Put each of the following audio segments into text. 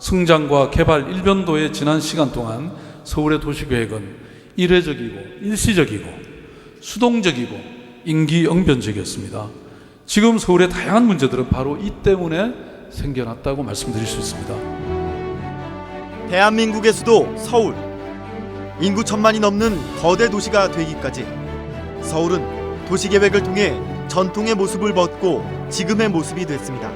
성장과 개발 일변도의 지난 시간 동안 서울의 도시계획은 이례적이고 일시적이고 수동적이고 임기응변적이었습니다. 지금 서울의 다양한 문제들은 바로 이 때문에 생겨났다고 말씀드릴 수 있습니다. 대한민국의 수도 서울. 인구 1,000만이 넘는 거대 도시가 되기까지 서울은 도시계획을 통해 전통의 모습을 벗고 지금의 모습이 됐습니다.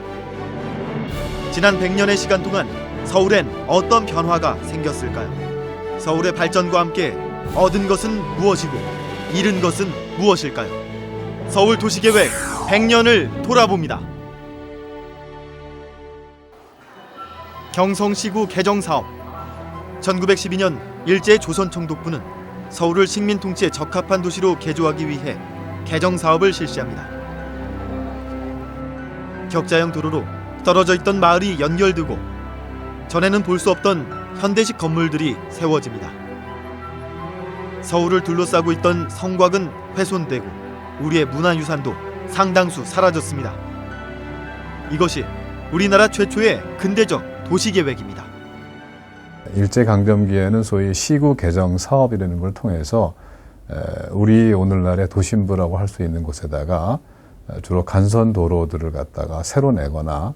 지난 100년의 시간 동안 서울엔 어떤 변화가 생겼을까요? 서울의 발전과 함께 얻은 것은 무엇이고 잃은 것은 무엇일까요? 서울 도시계획 100년을 돌아봅니다. 경성시구 개정사업. 1912년 일제 조선총독부는 서울을 식민 통치에 적합한 도시로 개조하기 위해 개정사업을 실시합니다. 격자형 도로로 떨어져 있던 마을이 연결되고 전에는 볼 수 없던 현대식 건물들이 세워집니다. 서울을 둘러싸고 있던 성곽은 훼손되고 우리의 문화유산도 상당수 사라졌습니다. 이것이 우리나라 최초의 근대적 도시계획입니다. 일제강점기에는 소위 시구 개정 사업이라는 걸 통해서 우리 오늘날의 도심부라고 할 수 있는 곳에다가 주로 간선 도로들을 갖다가 새로 내거나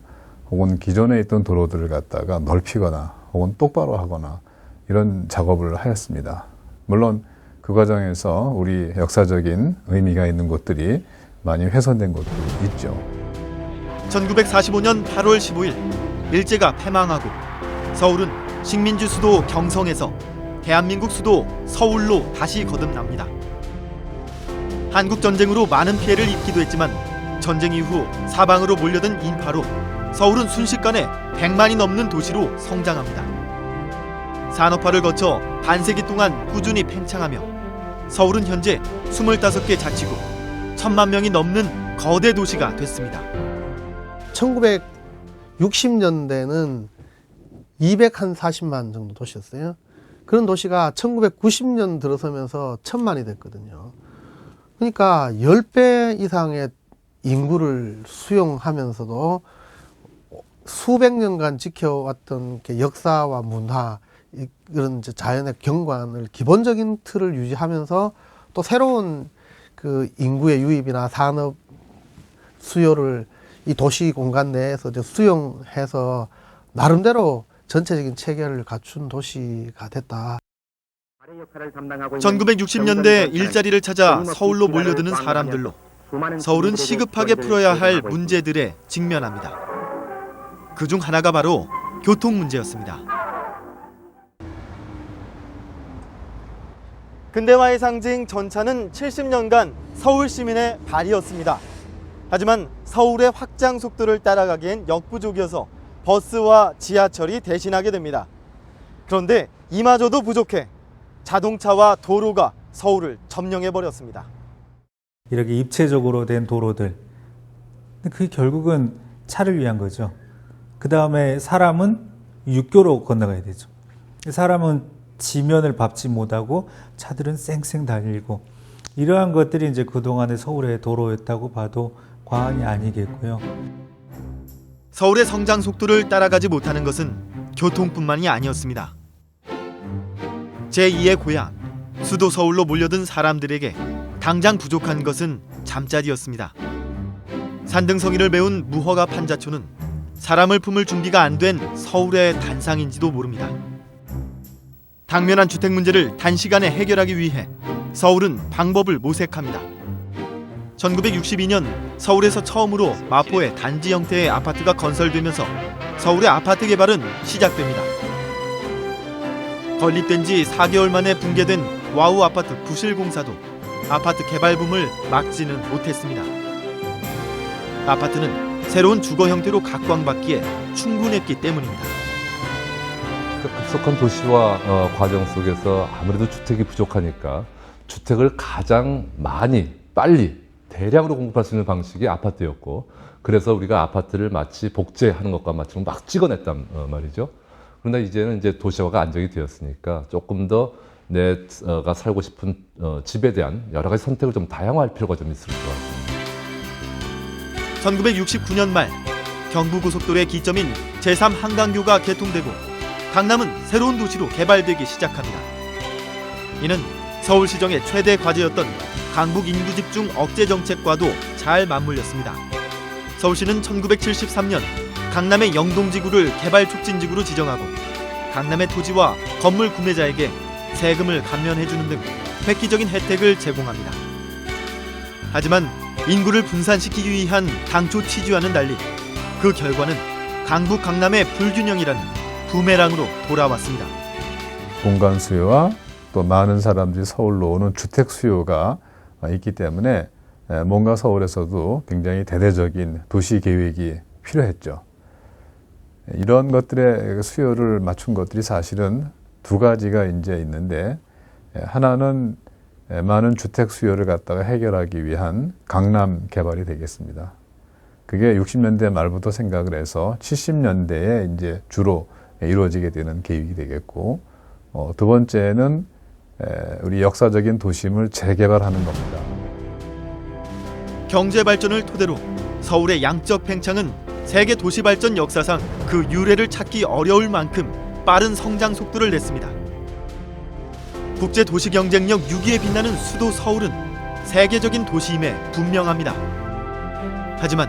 혹은 기존에 있던 도로들을 갖다가 넓히거나 혹은 똑바로 하거나 이런 작업을 하였습니다. 물론 그 과정에서 우리 역사적인 의미가 있는 곳들이 많이 훼손된 곳도 있죠. 1945년 8월 15일 일제가 패망하고 서울은 식민지 수도 경성에서 대한민국 수도 서울로 다시 거듭납니다. 한국전쟁으로 많은 피해를 입기도 했지만 전쟁 이후 사방으로 몰려든 인파로 서울은 순식간에 100만이 넘는 도시로 성장합니다. 산업화를 거쳐 반세기 동안 꾸준히 팽창하며 서울은 현재 25개 자치구 1,000만 명이 넘는 거대 도시가 됐습니다. 1960년대는 240만 정도 도시였어요. 그런 도시가 1990년 들어서면서 1,000만이 됐거든요. 그러니까 10배 이상의 인구를 수용하면서도 수백 년간 지켜왔던 역사와 문화, 이런 자연의 경관을 기본적인 틀을 유지하면서 또 새로운 그 인구의 유입이나 산업 수요를 이 도시 공간 내에서 이제 수용해서 나름대로 전체적인 체계를 갖춘 도시가 됐다. 1960년대 일자리를 찾아 서울로 몰려드는 사람들로 서울은 시급하게 풀어야 할 문제들에 직면합니다. 그중 하나가 바로 교통 문제였습니다. 근대화의 상징 전차는 70년간 서울 시민의 발이었습니다. 하지만 서울의 확장 속도를 따라가기엔 역부족이어서 버스와 지하철이 대신하게 됩니다. 그런데 이마저도 부족해 자동차와 도로가 서울을 점령해버렸습니다. 이렇게 입체적으로 된 도로들, 그게 결국은 차를 위한 거죠. 그 다음에 사람은 육교로 건너가야 되죠. 사람은 지면을 밟지 못하고 차들은 쌩쌩 달리고, 이러한 것들이 이제 그동안의 서울의 도로였다고 봐도 과언이 아니겠고요. 서울의 성장 속도를 따라가지 못하는 것은 교통뿐만이 아니었습니다. 제2의 고향, 수도 서울로 몰려든 사람들에게 당장 부족한 것은 잠자리였습니다. 산등성이를 메운 무허가 판자촌은 사람을 품을 준비가 안 된 서울의 단상인지도 모릅니다. 당면한 주택 문제를 단시간에 해결하기 위해 서울은 방법을 모색합니다. 1962년 서울에서 처음으로 마포에 단지 형태의 아파트가 건설되면서 서울의 아파트 개발은 시작됩니다. 건립된 지 4개월 만에 붕괴된 와우 아파트 부실공사도 아파트 개발 붐을 막지는 못했습니다. 아파트는 새로운 주거 형태로 각광받기에 충분했기 때문입니다. 급속한 도시화 과정 속에서 아무래도 주택이 부족하니까 주택을 가장 많이 빨리 대량으로 공급할 수 있는 방식이 아파트였고, 그래서 우리가 아파트를 마치 복제하는 것과 마치 막 찍어냈단 말이죠. 그러나 이제는 이제 도시화가 안정이 되었으니까 조금 더 내가 살고 싶은 집에 대한 여러 가지 선택을 좀 다양화할 필요가 좀 있을 것 같습니다. 1969년 말 경부고속도로의 기점인 제3 한강교가 개통되고 강남은 새로운 도시로 개발되기 시작합니다. 이는 서울시정의 최대 과제였던 강북 인구 집중 억제 정책과도 잘 맞물렸습니다. 서울시는 1973년 강남의 영동지구를 개발 촉진지구로 지정하고 강남의 토지와 건물 구매자에게 세금을 감면해주는 등 획기적인 혜택을 제공합니다. 하지만 인구를 분산시키기 위한 당초 취지와는 달리 그 결과는 강북 강남의 불균형이라는 부메랑으로 돌아왔습니다. 공간 수요와 또 많은 사람들이 서울로 오는 주택 수요가 있기 때문에 뭔가 서울에서도 굉장히 대대적인 도시 계획이 필요했죠. 이런 것들의 수요를 맞춘 것들이 사실은 두 가지가 이제 있는데, 하나는 많은 주택 수요를 갖다가 해결하기 위한 강남 개발이 되겠습니다. 그게 60년대 말부터 생각을 해서 70년대에 이제 주로 이루어지게 되는 계획이 되겠고, 두 번째는 우리 역사적인 도심을 재개발하는 겁니다. 경제 발전을 토대로 서울의 양적 팽창은 세계 도시 발전 역사상 그 유래를 찾기 어려울 만큼 빠른 성장 속도를 냈습니다. 국제 도시 경쟁력 6위에 빛나는 수도 서울은 세계적인 도시임에 분명합니다. 하지만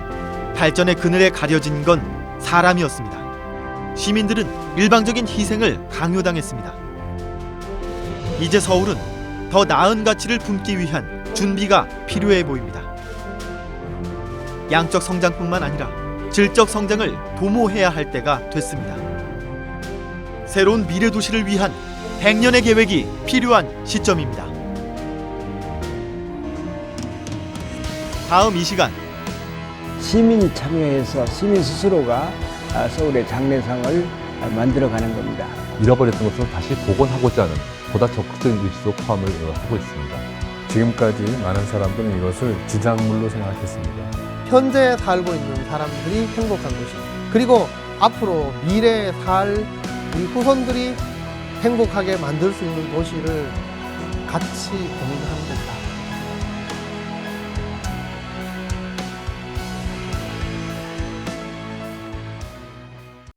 발전의 그늘에 가려진 건 사람이었습니다. 시민들은 일방적인 희생을 강요당했습니다. 이제 서울은 더 나은 가치를 품기 위한 준비가 필요해 보입니다. 양적 성장뿐만 아니라 질적 성장을 도모해야 할 때가 됐습니다. 새로운 미래 도시를 위한 100년의 계획이 필요한 시점입니다. 다음 이 시간 시민 참여해서 시민 스스로가 서울의 장래상을 만들어가는 겁니다. 잃어버렸던 것을 다시 복원하고자 하는 보다 적극적인 의지도 포함을 하고 있습니다. 지금까지 많은 사람들은 이것을 지작물로 생각했습니다. 현재 살고 있는 사람들이 행복한 도시, 그리고 앞으로 미래에 살 우리 후손들이 행복하게 만들 수 있는 도시를 같이 고민하는